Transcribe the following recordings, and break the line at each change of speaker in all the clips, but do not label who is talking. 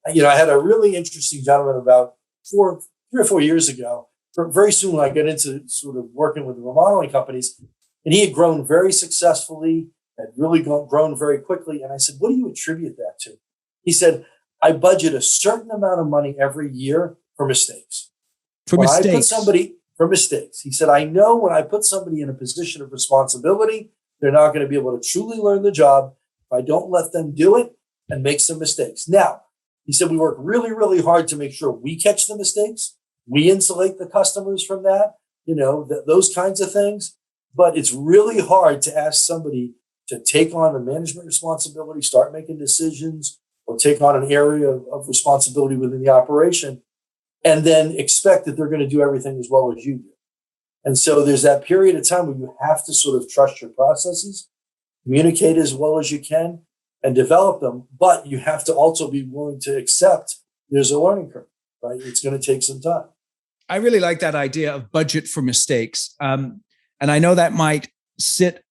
I had a really interesting gentleman about 3 or 4 years ago. Very soon, when I got into sort of working with the remodeling companies, and he had grown very successfully, had really grown very quickly. And I said, "What do you attribute that to?" He said, "I budget a certain amount of money every year for mistakes.
For
When I put
mistakes.
somebody for mistakes," he said, "I know when I put somebody in a position of responsibility, they're not going to be able to truly learn the job if I don't let them do it and make some mistakes." Now, he said, "We work really, really hard to make sure we catch the mistakes. We insulate the customers from that, those kinds of things. But it's really hard to ask somebody to take on the management responsibility, start making decisions, or take on an area of responsibility within the operation, and then expect that they're going to do everything as well as you do." And so there's that period of time where you have to sort of trust your processes, communicate as well as you can, and develop them. But you have to also be willing to accept there's a learning curve, right? It's going to take some time.
I really like that idea of budget for mistakes. And I know that might sit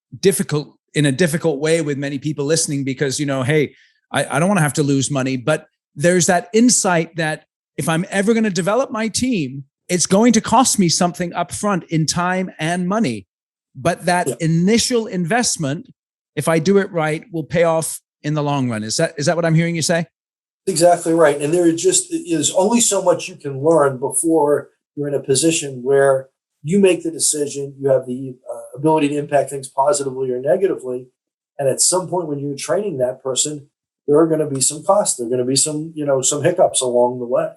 in a difficult way with many people listening because, hey, I don't want to have to lose money, but there's that insight that if I'm ever going to develop my team, it's going to cost me something upfront in time and money. But that initial investment, if I do it right, will pay off in the long run. Is that what I'm hearing you say?
Exactly right. And there's only so much you can learn before you're in a position where you make the decision, you have the ability to impact things positively or negatively. And at some point when you're training that person, there are going to be some costs. There are going to be some hiccups along the way.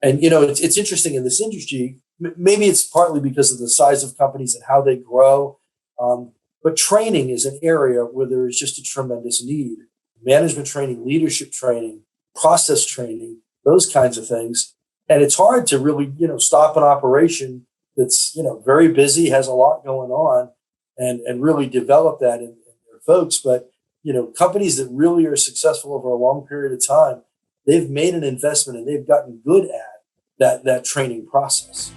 And, it's interesting in this industry, maybe it's partly because of the size of companies and how they grow. But training is an area where there is just a tremendous need. Management training, leadership training, process training, those kinds of things. And it's hard to really, stop an operation that's, very busy, has a lot going on, and really develop that in their folks. But, companies that really are successful over a long period of time, they've made an investment and they've gotten good at that training process.